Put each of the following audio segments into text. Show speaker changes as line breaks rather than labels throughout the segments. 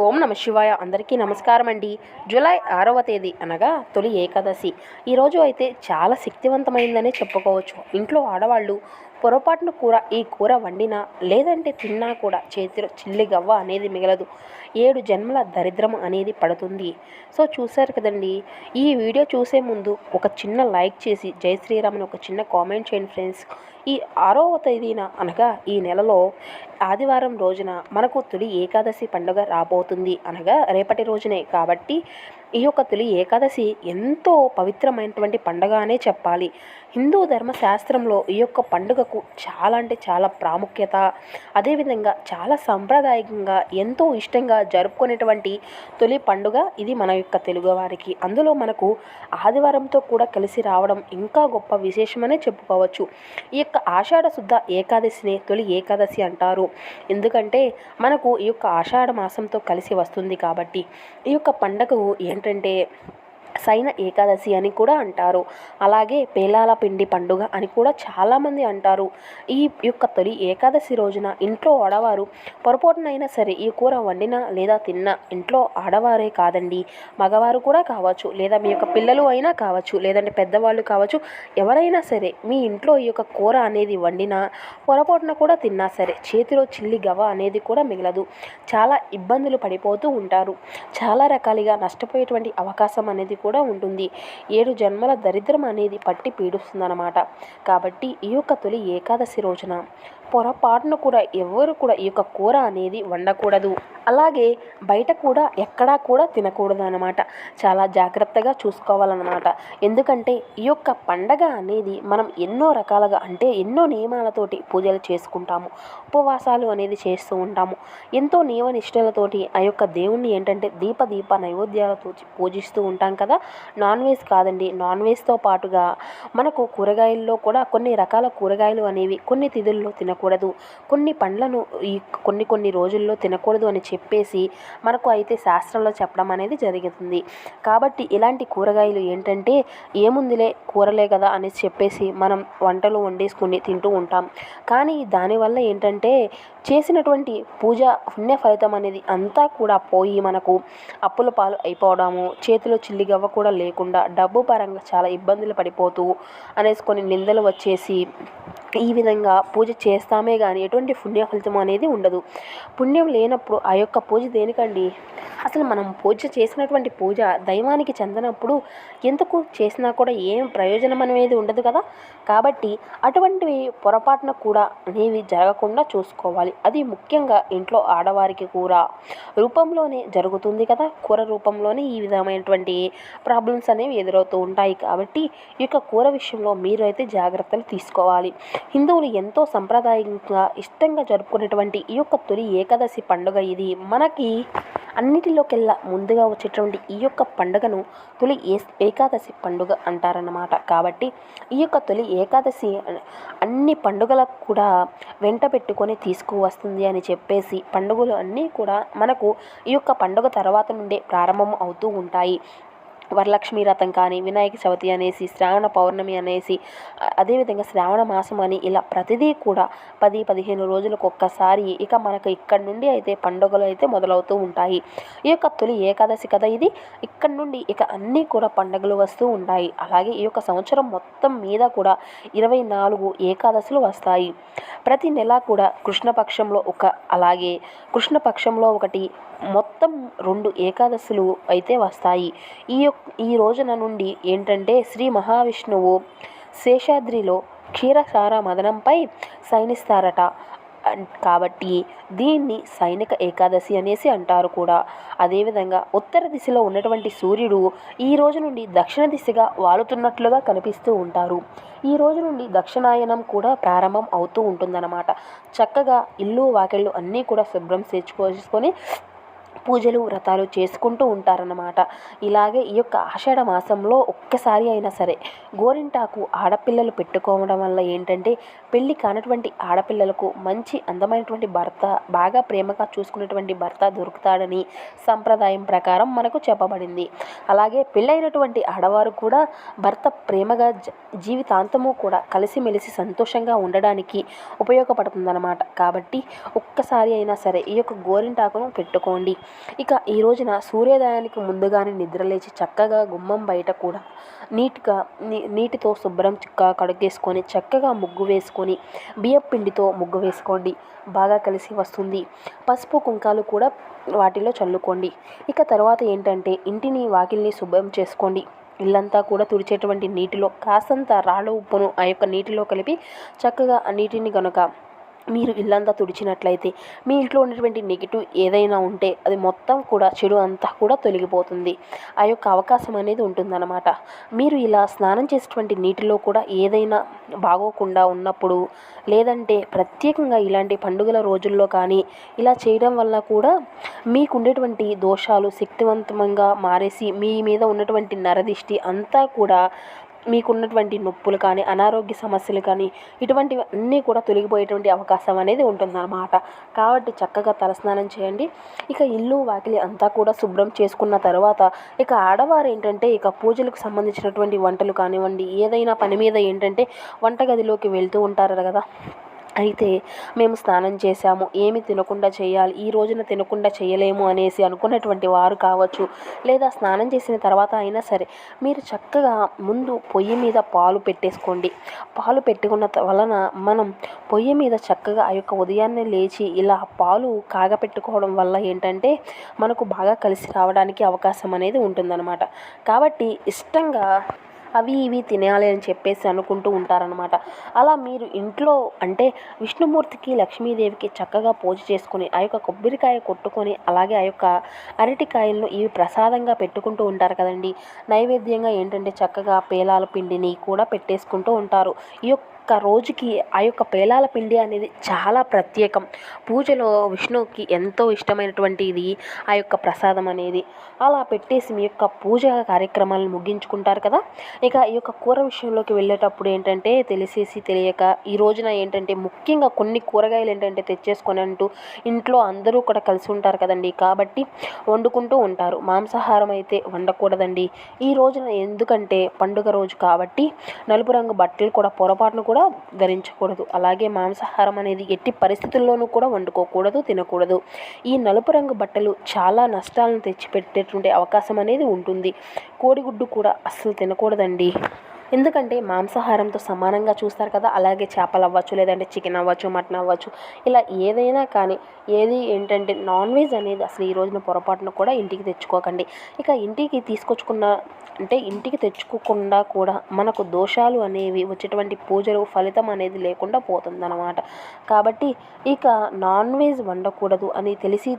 ఓం నమ శివాయ. అందరికీ నమస్కారం అండి. జూలై 6వ తేదీ అనగా తొలి ఏకాదశి. ఈరోజు అయితే చాలా శక్తివంతమైందనే చెప్పుకోవచ్చు. ఇంట్లో ఆడవాళ్ళు పొరపాటున ఈ కూర వండినా లేదంటే తిన్నా కూడా చేతిలో చిల్లి గవ్వ అనేది మిగలదు. 7 జన్మల దరిద్రం అనేది పడుతుంది. సో చూశారు కదండి. ఈ వీడియో చూసే ముందు ఒక చిన్న లైక్ చేసి జై శ్రీరామ్ అని ఒక చిన్న కామెంట్ చేయండి ఫ్రెండ్స్. ఈ 6వ తేదీన అనగా ఈ నెలలో ఆదివారం రోజున మనకు తొలి ఏకాదశి పండుగ రాబోతుంది. అనగా రేపటి రోజునే కాబట్టి ఈ యొక్క తొలి ఏకాదశి ఎంతో పవిత్రమైనటువంటి పండుగ అనే చెప్పాలి. హిందూ ధర్మశాస్త్రంలో ఈ యొక్క పండుగకు చాలా అంటే చాలా ప్రాముఖ్యత, అదేవిధంగా చాలా సాంప్రదాయకంగా ఎంతో ఇష్టంగా జరుపుకునేటువంటి తొలి పండుగ ఇది మన యొక్క తెలుగువారికి. అందులో మనకు ఆదివారంతో కూడా కలిసి రావడం ఇంకా గొప్ప విశేషమనే చెప్పుకోవచ్చు. ఈ యొక్క ఆషాఢ శుద్ధ ఏకాదశిని తొలి ఏకాదశి అంటారు. ఎందుకంటే మనకు ఈ యొక్క ఆషాఢ మాసంతో కలిసి వస్తుంది కాబట్టి. ఈ యొక్క పండుగ ఏంటంటే సైన ఏకాదశి అని కూడా అంటారు. అలాగే పేలాల పిండి పండుగ అని కూడా చాలామంది అంటారు. ఈ యొక్క తొలి ఏకాదశి రోజున ఇంట్లో ఆడవారు పొరపాటునైనా సరే ఈ కూర వండినా లేదా తిన్నా, ఇంట్లో ఆడవారే కాదండి, మగవారు కూడా కావచ్చు, లేదా మీ యొక్క పిల్లలు అయినా కావచ్చు, లేదంటే పెద్దవాళ్ళు కావచ్చు, ఎవరైనా సరే మీ ఇంట్లో ఈ యొక్క కూర అనేది వండినా పొరపాటున కూడా తిన్నా సరే చేతిలో చిల్లి గవ్వ అనేది కూడా మిగలదు. చాలా ఇబ్బందులు పడిపోతూ ఉంటారు. చాలా రకాలుగా నష్టపోయేటువంటి అవకాశం అనేది కూడా ఉంటుంది. 7 జన్మల దరిద్రం అనేది పట్టి పీడిస్తుందన్నమాట. కాబట్టి ఈ యొక్క తొలి ఏకాదశి రోజున పొరపాటున కూడా ఎవరు కూడా ఈ యొక్క కూర అనేది వండకూడదు. అలాగే బయట కూడా ఎక్కడా కూడా తినకూడదు అన్నమాట. చాలా జాగ్రత్తగా చూసుకోవాలన్నమాట. ఎందుకంటే ఈ యొక్క పండగ అనేది మనం ఎన్నో రకాలుగా అంటే ఎన్నో నియమాలతోటి పూజలు చేసుకుంటాము, ఉపవాసాలు అనేది చేస్తూ ఉంటాము. ఎంతో నియమ నిష్టలతోటి ఆ యొక్క దేవుణ్ణి ఏంటంటే దీప నైవేద్యాలతో పూజిస్తూ ఉంటాం కదా. నాన్ వెజ్ కాదండి, నాన్ వెజ్తో పాటుగా మనకు కూరగాయల్లో కూడా కొన్ని రకాల కూరగాయలు అనేవి కొన్ని తిథుల్లో తినకూడదు, కొన్ని పండ్లను ఈ కొన్ని రోజుల్లో తినకూడదు అని చెప్పేసి మనకు అయితే శాస్త్రంలో చెప్పడం అనేది జరుగుతుంది. కాబట్టి ఇలాంటి కూరగాయలు ఏంటంటే ఏముందిలే కూరలే కదా అని చెప్పేసి మనం వంటలు వండేసుకుని తింటూ ఉంటాం. కానీ దానివల్ల ఏంటంటే చేసినటువంటి పూజ పుణ్య ఫలితం అనేది అంతా కూడా పోయి మనకు అప్పుల పాలు అయిపోవడము, చేతిలో చిల్లిగవ్వ కూడా లేకుండా డబ్బు పరంగా చాలా ఇబ్బందులు పడిపోతూ అనేసుకొని నిందలు వచ్చేసి ఈ విధంగా పూజ చేస్తామే కానీ ఎటువంటి పుణ్య ఫలితం అనేది ఉండదు. పుణ్యం లేనప్పుడు ఆ యొక్క పూజ దేనికండి? అసలు మనం పూజ చేసినటువంటి పూజ దైవానికి చెందినప్పుడు ఎందుకు చేసినా కూడా ఏం ప్రయోజనం అనేది ఉండదు కదా. కాబట్టి అటువంటివి పొరపాటున కూడా అనేవి జరగకుండా చూసుకోవాలి. అది ముఖ్యంగా ఇంట్లో ఆడవారికి కూర రూపంలోనే జరుగుతుంది కదా. కూర రూపంలోనే ఈ విధమైనటువంటి ప్రాబ్లమ్స్ అనేవి ఎదురవుతూ ఉంటాయి. కాబట్టి ఈ యొక్క కూర విషయంలో మీరు అయితే జాగ్రత్తలు తీసుకోవాలి. హిందువులు ఎంతో సంప్రదాయంగా ఇష్టంగా జరుపుకునేటువంటి ఈ యొక్క తొలి ఏకాదశి పండుగ ఇది. మనకి అన్నిటిలోకెల్లా ముందుగా వచ్చేటువంటి ఈ యొక్క పండుగను తొలి ఏకాదశి పండుగ అంటారన్నమాట. కాబట్టి ఈ యొక్క తొలి ఏకాదశి అన్ని పండుగలకు కూడా వెంట పెట్టుకొని తీసుకువస్తుంది అని చెప్పేసి పండుగలు అన్నీ కూడా మనకు ఈ యొక్క పండుగ తర్వాత నుండే ప్రారంభం అవుతూ ఉంటాయి. వరలక్ష్మి వ్రతం కానీ, వినాయక చవితి అనేసి, శ్రావణ పౌర్ణమి అనేసి, అదేవిధంగా శ్రావణ మాసం అని ఇలా ప్రతిదీ కూడా 10-15 రోజులకు ఒక్కసారి ఇక మనకు ఇక్కడి నుండి అయితే పండుగలు అయితే మొదలవుతూ ఉంటాయి. ఈ యొక్క తొలి ఏకాదశి కదా ఇది. ఇక్కడి నుండి ఇక అన్నీ కూడా పండుగలు వస్తూ ఉంటాయి. అలాగే ఈ యొక్క సంవత్సరం మొత్తం మీద కూడా 24 ఏకాదశులు వస్తాయి. ప్రతి నెల కూడా కృష్ణపక్షంలో అలాగే కృష్ణపక్షంలో ఒకటి, మొత్తం 2 ఏకాదశులు అయితే వస్తాయి. ఈ రోజున నుండి ఏంటంటే శ్రీ మహావిష్ణువు శేషాద్రిలో క్షీరసార మదనంపై శయనిస్తారట. కాబట్టి దీన్ని సైనిక ఏకాదశి అనేసి అంటారు కూడా. అదేవిధంగా ఉత్తర దిశలో ఉన్నటువంటి సూర్యుడు ఈ రోజు నుండి దక్షిణ దిశగా వాలుతున్నట్లుగా కనిపిస్తూ ఉంటారు. ఈ రోజు నుండి దక్షిణాయనం కూడా ప్రారంభం అవుతూ ఉంటుందన్నమాట. చక్కగా ఇల్లు వాకిళ్ళు అన్నీ కూడా శుభ్రం చేసుకొని పూజలు వ్రతాలు చేసుకుంటూ ఉంటారన్నమాట. ఇలాగే ఈ యొక్క ఆషాఢ మాసంలో ఒక్కసారి అయినా సరే గోరింటాకు ఆడపిల్లలు పెట్టుకోవడం వల్ల ఏంటంటే పెళ్ళి కానటువంటి ఆడపిల్లలకు మంచి అందమైనటువంటి భర్త, బాగా ప్రేమగా చూసుకునేటువంటి భర్త దొరుకుతాడని సంప్రదాయం ప్రకారం మనకు చెప్పబడింది. అలాగే పెళ్ళైనటువంటి ఆడవారు కూడా భర్త ప్రేమగా జీవితాంతము కూడా కలిసిమెలిసి సంతోషంగా ఉండడానికి ఉపయోగపడుతుందన్నమాట. కాబట్టి ఒక్కసారి అయినా సరే ఈ యొక్క గోరింటాకును పెట్టుకోండి. ఇక ఈ రోజున సూర్యోదయానికి ముందుగానే నిద్రలేచి చక్కగా గుమ్మం బయట కూడా నీటితో శుభ్రం కడుగేసుకొని చక్కగా ముగ్గు వేసుకొని బియ్యం పిండితో ముగ్గు వేసుకోండి, బాగా కలిసి వస్తుంది. పసుపు కుంకాలు కూడా వాటిలో చల్లుకోండి. ఇక తర్వాత ఏంటంటే ఇంటిని వాకిల్ని శుభ్రం చేసుకోండి. ఇల్లంతా కూడా తుడిచేటువంటి నీటిలో కాసంత రాళ్ళ ఉప్పును ఆ యొక్క నీటిలో కలిపి చక్కగా ఆ నీటిని గనుక మీరు ఇల్లంతా తుడిచినట్లయితే మీ ఇంట్లో ఉన్నటువంటి నెగిటివ్ ఏదైనా ఉంటే అది మొత్తం కూడా చెడు అంతా కూడా తొలగిపోతుంది. ఆ యొక్క అవకాశం అనేది ఉంటుందన్నమాట. మీరు ఇలా స్నానం చేసేటువంటి నీటిలో కూడా ఏదైనా బాగోకుండా ఉన్నప్పుడు, లేదంటే ప్రత్యేకంగా ఇలాంటి పండుగల రోజుల్లో కానీ ఇలా చేయడం వల్ల కూడా మీకు ఉండేటువంటి దోషాలు శక్తివంతంగా మారేసి మీ మీద ఉన్నటువంటి నరదిష్టి అంతా కూడా మీకున్నటువంటి నొప్పులు కానీ అనారోగ్య సమస్యలు కానీ ఇటువంటివి అన్నీ కూడా తొలగిపోయేటువంటి అవకాశం అనేది ఉంటుందన్నమాట. కాబట్టి చక్కగా తలస్నానం చేయండి. ఇక ఇల్లు వాకిలి అంతా కూడా శుభ్రం చేసుకున్న తర్వాత ఇక ఆడవారు ఏంటంటే ఇక పూజలకు సంబంధించినటువంటి వంటలు కానివ్వండి, ఏదైనా పని మీద ఏంటంటే వంటగదిలోకి వెళ్తూ ఉంటారు కదా. అయితే మేము స్నానం చేశాము, ఏమి తినకుండా చేయాలి, ఈ రోజున తినకుండా చేయలేము అనేసి అనుకున్నటువంటి వారు కావచ్చు, లేదా స్నానం చేసిన తర్వాత అయినా సరే మీరు చక్కగా ముందు పొయ్యి మీద పాలు పెట్టేసుకోండి. పాలు పెట్టుకున్న వలన మనం పొయ్యి మీద చక్కగా ఆ యొక్క ఉదయాన్నే లేచి ఇలా పాలు కాగపెట్టుకోవడం వల్ల ఏంటంటే మనకు బాగా కలిసి రావడానికి అవకాశం అనేది ఉంటుందన్నమాట. కాబట్టి ఇష్టంగా అవి ఇవి తినాలి అని చెప్పేసి అనుకుంటూ ఉంటారనమాట. అలా మీరు ఇంట్లో అంటే విష్ణుమూర్తికి లక్ష్మీదేవికి చక్కగా పూజ చేసుకొని ఆ యొక్క కొబ్బరికాయ కొట్టుకొని అలాగే ఆ యొక్క అరటికాయలను ఇవి ప్రసాదంగా పెట్టుకుంటూ ఉంటారు కదండి. నైవేద్యంగా ఏంటంటే చక్కగా పేలాల పిండిని కూడా పెట్టేసుకుంటూ ఉంటారు. ఈ యొక్క రోజుకి ఆ యొక్క పేలాల పిండి అనేది చాలా ప్రత్యేకం. పూజలో విష్ణువుకి ఎంతో ఇష్టమైనటువంటి ఇది ఆ యొక్క ప్రసాదం అనేది. అలా పెట్టేసి మీ యొక్క పూజ కార్యక్రమాలను ముగించుకుంటారు కదా. ఇక ఈ యొక్క కూర విషయంలోకి వెళ్ళేటప్పుడు ఏంటంటే తెలిసేసి తెలియక ఈ రోజున ఏంటంటే ముఖ్యంగా కొన్ని కూరగాయలు ఏంటంటే తెచ్చేసుకొని అంటూ ఇంట్లో అందరూ కూడా కలిసి ఉంటారు కదండి. కాబట్టి వండుకుంటూ ఉంటారు. మాంసాహారం అయితే వండకూడదండి ఈ రోజున. ఎందుకంటే పండుగ రోజు కాబట్టి నలుపు రంగు బట్టలు కూడా పొరపాటును కూడా ధరించకూడదు. అలాగే మాంసాహారం అనేది ఎట్టి పరిస్థితుల్లోనూ కూడా వండుకోకూడదు, తినకూడదు. ఈ నలుపు రంగు బట్టలు చాలా నష్టాలను తెచ్చిపెట్టేటువంటి అవకాశం అనేది ఉంటుంది. కోడిగుడ్డు కూడా అస్సలు తినకూడదండి. ఎందుకంటే మాంసాహారంతో సమానంగా చూస్తారు కదా. అలాగే చేపలు అవ్వచ్చు, లేదంటే చికెన్ అవ్వచ్చు, మటన్ అవ్వచ్చు, ఇలా ఏదైనా కానీ ఏది ఏంటంటే నాన్ వెజ్ అనేది అసలు ఈ రోజున పొరపాటున కూడా ఇంటికి తెచ్చుకోకండి. ఇక ఇంటికి ఇంటికి తెచ్చుకోకుండా కూడా మనకు దోషాలు అనేవి వచ్చేటువంటి పూజలు ఫలితం అనేది లేకుండా పోతుందన్నమాట. కాబట్టి ఇక నాన్ వెజ్ వండకూడదు అని తెలిసి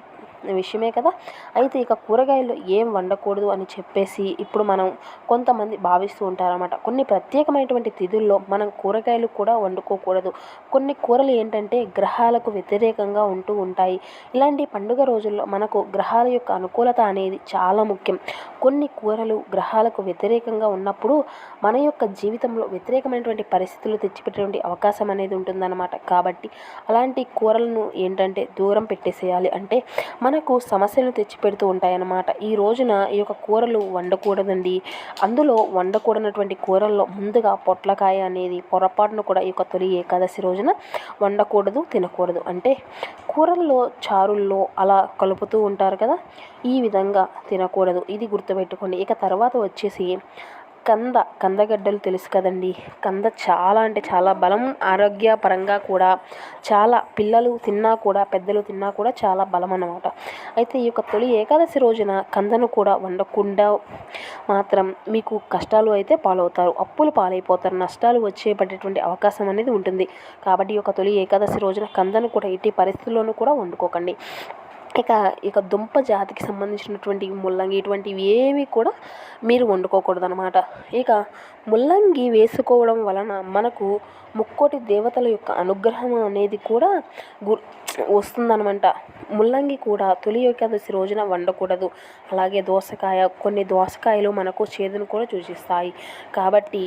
విషయమే కదా. అయితే ఇక కూరగాయలు ఏం వండకూడదు అని చెప్పేసి ఇప్పుడు మనం కొంతమంది భావిస్తూ ఉంటారన్నమాట. కొన్ని ప్రత్యేకమైనటువంటి తిథుల్లో మనం కూరగాయలు కూడా వండుకోకూడదు. కొన్ని కూరలు ఏంటంటే గ్రహాలకు వ్యతిరేకంగా ఉంటూ ఉంటాయి. ఇలాంటి పండుగ రోజుల్లో మనకు గ్రహాల యొక్క అనుకూలత అనేది చాలా ముఖ్యం. కొన్ని కూరలు గ్రహాలకు వ్యతిరేకంగా ఉన్నప్పుడు మన యొక్క జీవితంలో వ్యతిరేకమైనటువంటి పరిస్థితులు తెచ్చిపెట్టేటువంటి అవకాశం అనేది ఉంటుందన్నమాట. కాబట్టి అలాంటి కూరలను ఏంటంటే దూరం పెట్టేసేయాలి. అంటే మనకు సమస్యలను తెచ్చిపెడుతూ ఉంటాయన్నమాట. ఈ రోజున ఈ యొక్క కూరలు వండకూడదండి. అందులో వండకూడనటువంటి కూరల్లో ముందుగా పొట్లకాయ అనేది పొరపాటును కూడా ఈ యొక్క తొలి ఏకాదశి రోజున వండకూడదు, తినకూడదు. అంటే కూరల్లో చారుల్లో అలా కలుపుతూ ఉంటారు కదా, ఈ విధంగా తినకూడదు. ఇది గుర్తుపెట్టుకోండి. ఇక తర్వాత వచ్చేసి కందగడ్డలు తెలుసు కదండి. కంద చాలా అంటే చాలా బలం, ఆరోగ్యపరంగా కూడా చాలా పిల్లలు తిన్నా కూడా పెద్దలు తిన్నా కూడా చాలా బలం అన్నమాట. అయితే ఈ యొక్క తొలి ఏకాదశి రోజున కందను కూడా వండకుండా మాత్రం మీకు కష్టాలు అయితే పాలవుతారు, అప్పులు పాలైపోతారు, నష్టాలు వచ్చేటటువంటి అవకాశం అనేది ఉంటుంది. కాబట్టి ఈ యొక్క తొలి ఏకాదశి రోజున కందను కూడా ఎట్టి పరిస్థితుల్లోనూ కూడా వండుకోకండి. ఇక దుంప జాతికి సంబంధించినటువంటి ముల్లంగి ఇటువంటివి ఏవి కూడా మీరు వండుకోకూడదు అనమాట. ఇక ముల్లంగి వేసుకోవడం వలన మనకు ముక్కోటి దేవతల యొక్క అనుగ్రహం అనేది కూడా వస్తుందన్నమాట. ముల్లంగి కూడా తొలి ఏకాదశి రోజున వండకూడదు. అలాగే కొన్ని దోసకాయలు మనకు చేదును కూడా సూచిస్తాయి. కాబట్టి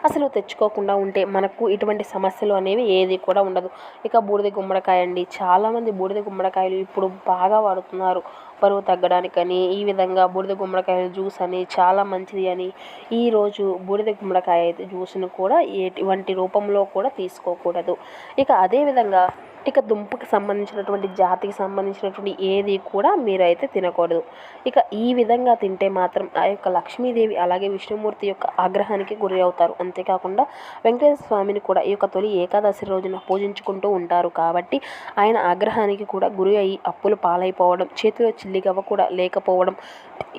అసలు తెచ్చుకోకుండా ఉంటే మనకు ఇటువంటి సమస్యలు అనేవి ఏది కూడా ఉండదు. ఇక బూడిద గుమ్మడికాయ అండి. చాలామంది బూడిద గుమ్మడికాయలు ఇప్పుడు బాగా వాడుతున్నారు. బరువు తగ్గడానికని ఈ విధంగా బూడిద గుమ్మడికాయ జ్యూస్ అని చాలా మంచిది అని ఈరోజు బూడిద గుమ్మడికాయ అయితే జ్యూస్ను కూడా ఎటువంటి రూపంలో కూడా తీసుకోకూడదు. ఇక అదేవిధంగా ఇక దుంపకి సంబంధించినటువంటి జాతికి సంబంధించినటువంటి ఏది కూడా మీరైతే తినకూడదు. ఇక ఈ విధంగా తింటే మాత్రం ఆ యొక్క లక్ష్మీదేవి అలాగే విష్ణుమూర్తి యొక్క ఆగ్రహానికి గురి అవుతారు. అంతేకాకుండా వెంకటేశ్వర స్వామిని కూడా ఈ యొక్క తొలి ఏకాదశి రోజున పూజించుకుంటూ ఉంటారు కాబట్టి ఆయన ఆగ్రహానికి కూడా గురి అయ్యి అప్పులు పాలైపోవడం, చేతిలో చిల్లిగవ్వ కూడా లేకపోవడం,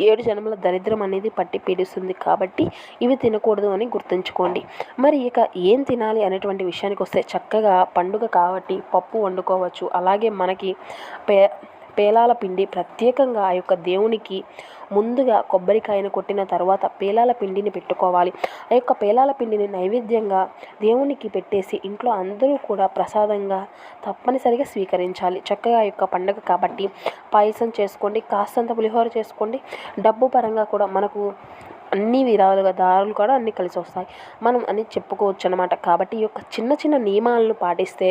7 జన్మల దరిద్రం అనేది పట్టి పీడిస్తుంది. కాబట్టి ఇవి తినకూడదు అని గుర్తుంచుకోండి. మరి ఇక ఏం తినాలి అనేటువంటి విషయానికి వస్తే చక్కగా పండుగ కాబట్టి పప్పు వండుకోవచ్చు. అలాగే మనకి పేలాల పిండి ప్రత్యేకంగా ఆ యొక్క దేవునికి ముందుగా కొబ్బరికాయను కొట్టిన తర్వాత పేలాల పిండిని పెట్టుకోవాలి. ఆ యొక్క పేలాల పిండిని నైవేద్యంగా దేవునికి పెట్టేసి ఇంట్లో అందరూ కూడా ప్రసాదంగా తప్పనిసరిగా స్వీకరించాలి. చక్కగా ఆ యొక్క పండుగ కాబట్టి పాయసం చేసుకోండి, కాస్తంత పులిహోర చేసుకోండి. డబ్బు పరంగా కూడా మనకు అన్ని విధాలుగా దారులు కూడా అన్నీ కలిసి వస్తాయి మనం అని చెప్పుకోవచ్చు అనమాట. కాబట్టి ఈ యొక్క చిన్న చిన్న నియమాలను పాటిస్తే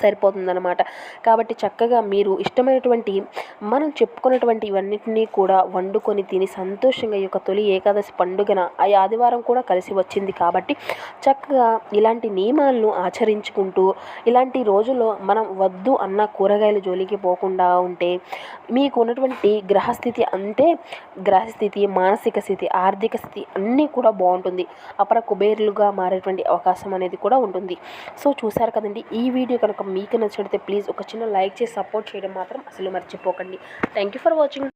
సరిపోతుందన్నమాట. కాబట్టి చక్కగా మీరు ఇష్టమైనటువంటి మనం చెప్పుకున్నటువంటి ఇవన్నిటినీ కూడా వండుకొని తిని సంతోషంగా ఈ యొక్క తొలి ఏకాదశి పండుగన ఆ ఆదివారం కూడా కలిసి వచ్చింది కాబట్టి చక్కగా ఇలాంటి నియమాలను ఆచరించుకుంటూ ఇలాంటి రోజుల్లో మనం వద్దు అన్న కూరగాయల జోలికి పోకుండా ఉంటే మీకు ఉన్నటువంటి గ్రహస్థితి, మానసిక స్థితి, ఆర్థిక స్థితి అన్నీ కూడా బాగుంటుంది. అపర కుబేరులుగా మారేటువంటి అవకాశం అనేది కూడా ఉంటుంది. సో చూసారు కదండి. ఈ వీడియో కనుక మీకు నచ్చినట్లయితే ప్లీజ్ ఒక చిన్న లైక్ చేసి సపోర్ట్ చేయడం మాత్రం అసలు మర్చిపోకండి. Thank you for watching.